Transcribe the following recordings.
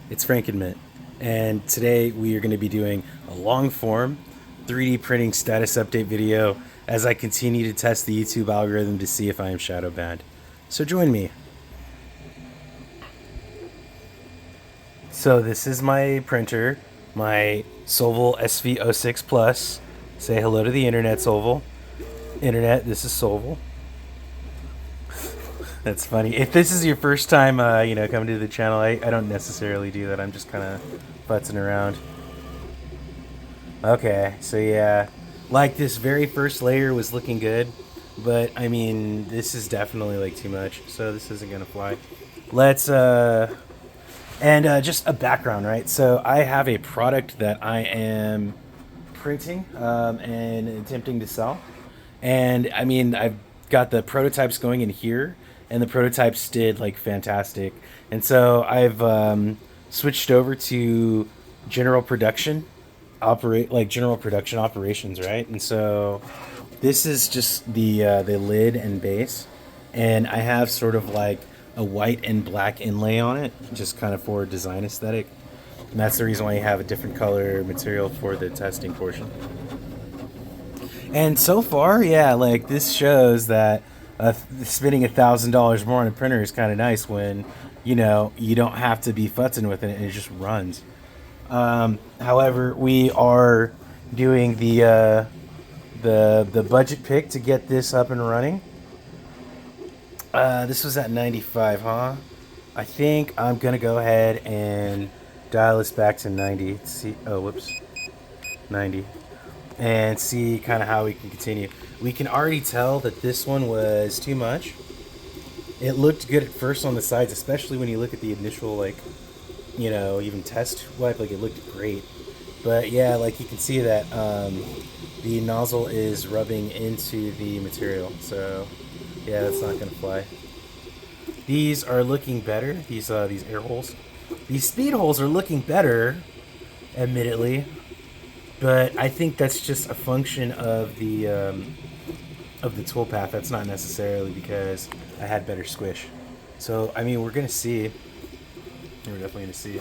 It's Frankenmint, and today we are going to be doing a long form 3D printing status update video as I continue to test the YouTube algorithm to see if I am shadow banned. So join me. So this is my printer, my Solval SV06 Plus. Say hello to the internet, Solval. Internet, this is Solval. That's funny. If this is your first time, coming to the channel, I don't necessarily do that. I'm just kind of futzing around. Okay, so yeah, like this very first layer was looking good, but I mean, this is definitely like too much, so this isn't gonna fly. Let's just a background, right? So I have a product that I am printing and attempting to sell, and I mean, I've got the prototypes going in here, and the prototypes did like fantastic, and so I've switched over to general production general production operations, right? And so this is just the lid and base, and I have sort of like a white and black inlay on it, just kind of for design aesthetic. And that's the reason why you have a different color material for the testing portion. And so far, yeah, like this shows that spending $1,000 more on a printer is kind of nice when you don't have to be futzing with it and it just runs. However, we are doing the budget pick to get this up and running. This was at 95, huh? I think I'm gonna go ahead and dial this back to 90. Let's see, oh, whoops, 90, and see kind of how we can continue. We can already tell that this one was too much. It looked good at first on the sides, especially when you look at the initial even test wipe, like it looked great. But yeah, like you can see that the nozzle is rubbing into the material, so yeah, that's not gonna fly. These are looking better. These air holes, these speed holes are looking better, admittedly, but I think that's just a function of the toolpath. That's not necessarily because I had better squish. So I mean, we're gonna see. We're definitely gonna see.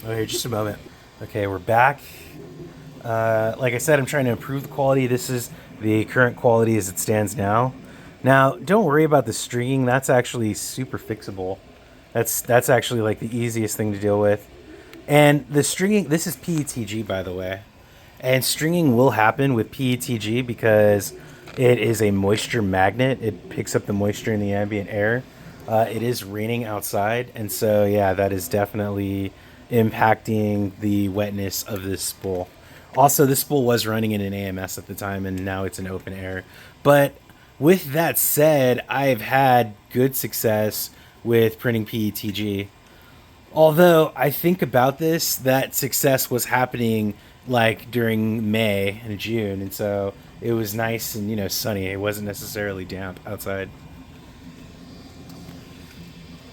Oh, here, just a moment. Okay, we're back. Like I said, I'm trying to improve the quality. This is the current quality as it stands now. Now, don't worry about the stringing. That's actually super fixable. That's actually like the easiest thing to deal with. And the stringing, this is PETG, by the way. And stringing will happen with PETG because it is a moisture magnet. It picks up the moisture in the ambient air. It is raining outside, and so yeah, that is definitely impacting the wetness of this spool. Also, this spool was running in an AMS at the time, and now it's an open air. But with that said, I've had good success with printing PETG. Although I think about this, that success was happening like during May and June, and so it was nice and sunny. It wasn't necessarily damp outside.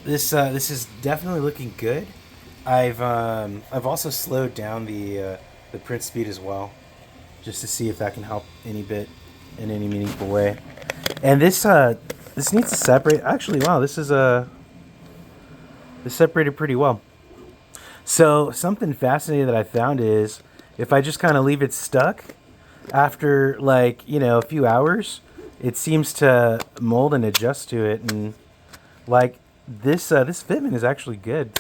This is definitely looking good. I've also slowed down the print speed as well, just to see if that can help any bit in any meaningful way. And this needs to separate. Actually, wow, this separated pretty well. So something fascinating that I found is if I just kind of leave it stuck after a few hours, it seems to mold and adjust to it, and like this fitment is actually good.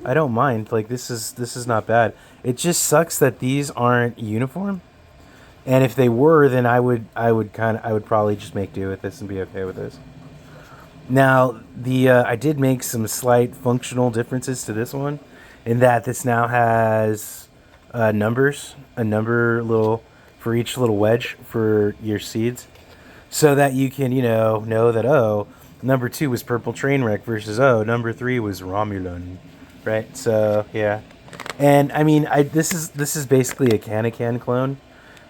I don't mind. Like this is not bad. It just sucks that these aren't uniform. And if they were, then I would probably just make do with this and be okay with this. Now the I did make some slight functional differences to this one, in that this now has numbers, a number little for each little wedge for your seeds, so that you can know that, oh, number 2 was Purple Trainwreck versus, oh, number 3 was Romulan, right? So yeah, and I mean, this is basically a can clone.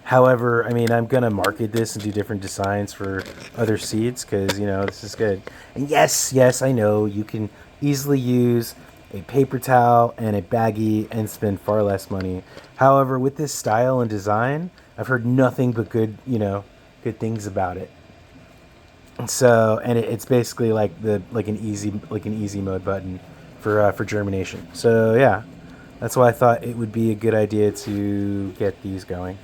However, I mean, I'm gonna market this and do different designs for other seeds because this is good. And yes, I know you can easily use a paper towel and a baggie and spend far less money. However, with this style and design, I've heard nothing but good things about it. So, and it's basically like an easy mode button for germination. So yeah, that's why I thought it would be a good idea to get these going.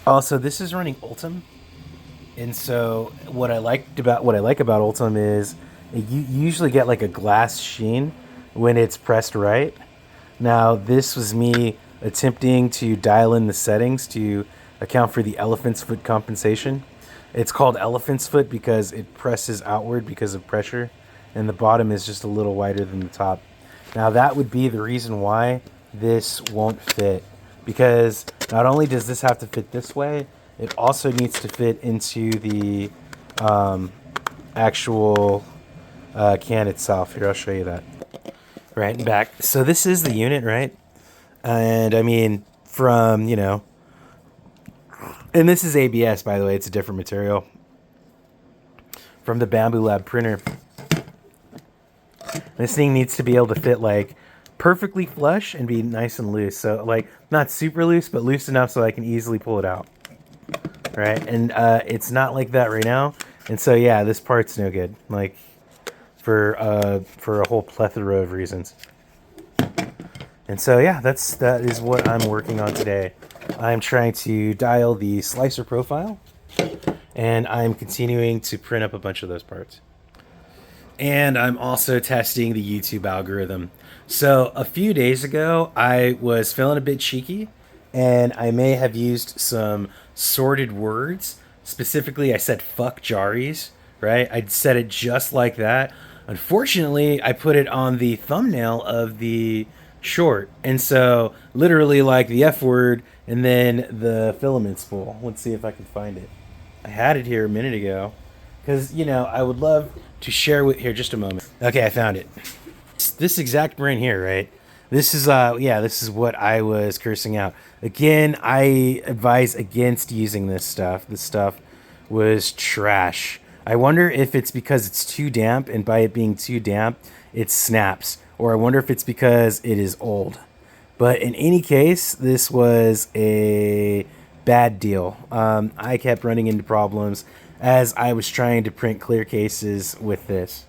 Also, this is running Ultim, and so what I like about Ultim is you usually get like a glass sheen when it's pressed right. Now, this was me attempting to dial in the settings to account for the elephant's foot compensation. It's called elephant's foot because it presses outward because of pressure, and the bottom is just a little wider than the top. Now, that would be the reason why this won't fit, because not only does this have to fit this way, it also needs to fit into the actual can itself. Here, I'll show you that. Right and back. So this is the unit, right? And I mean, from, and this is ABS, by the way, it's a different material. From the Bambu Lab printer. This thing needs to be able to fit like perfectly flush and be nice and loose. So like not super loose, but loose enough so I can easily pull it out. Right? And it's not like that right now. And so yeah, this part's no good. Like for a whole plethora of reasons. And so yeah, that is what I'm working on today. I'm trying to dial the slicer profile, and I'm continuing to print up a bunch of those parts. And I'm also testing the YouTube algorithm. So a few days ago, I was feeling a bit cheeky, and I may have used some sorted words. Specifically, I said fuck Jaris, right? I said it just like that. Unfortunately, I put it on the thumbnail of the short. And so literally like the F word and then the filament spool. Let's see if I can find it. I had it here a minute ago because, I would love to share with here just a moment. Okay, I found it. This exact brand here, right? This is this is what I was cursing out. Again, I advise against using this stuff. This stuff was trash. I wonder if it's because it's too damp, and by it being too damp, it snaps. Or I wonder if it's because it is old. But in any case, this was a bad deal. I kept running into problems as I was trying to print clear cases with this.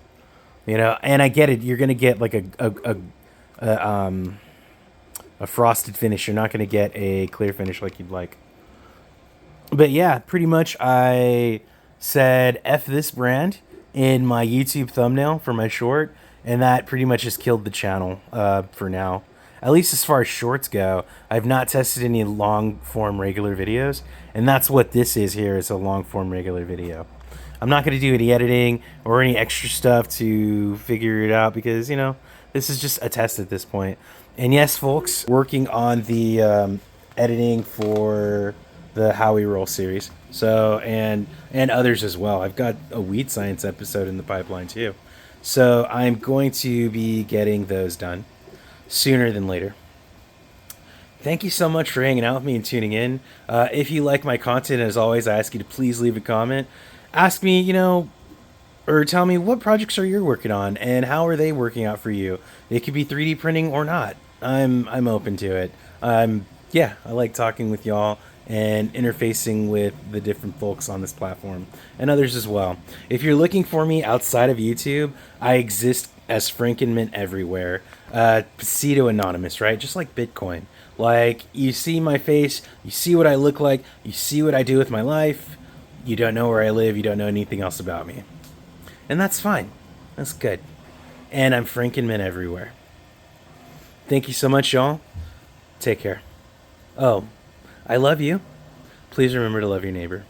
And I get it. You're gonna get like a frosted finish. You're not gonna get a clear finish like you'd like. But yeah, pretty much I said F this brand in my YouTube thumbnail for my short, and that pretty much just killed the channel for now. At least as far as shorts go, I've not tested any long form regular videos, and that's what this is here, is a long form regular video. I'm not going to do any editing or any extra stuff to figure it out because, this is just a test at this point. And yes, folks, working on the editing for the How We Roll series. So, and others as well. I've got a Weed Science episode in the pipeline too. So I'm going to be getting those done sooner than later. Thank you so much for hanging out with me and tuning in. If you like my content, as always, I ask you to please leave a comment. Ask me, or tell me what projects are you working on and how are they working out for you. It could be 3D printing or not. I'm open to it. I like talking with y'all and interfacing with the different folks on this platform and others as well. If you're looking for me outside of YouTube, I exist as Frankenmint everywhere. Pseudo anonymous, right? Just like Bitcoin. Like, you see my face, you see what I look like, you see what I do with my life. You don't know where I live, you don't know anything else about me. And that's fine. That's good. And I'm Frankenmint everywhere. Thank you so much, y'all. Take care. Oh, I love you. Please remember to love your neighbor.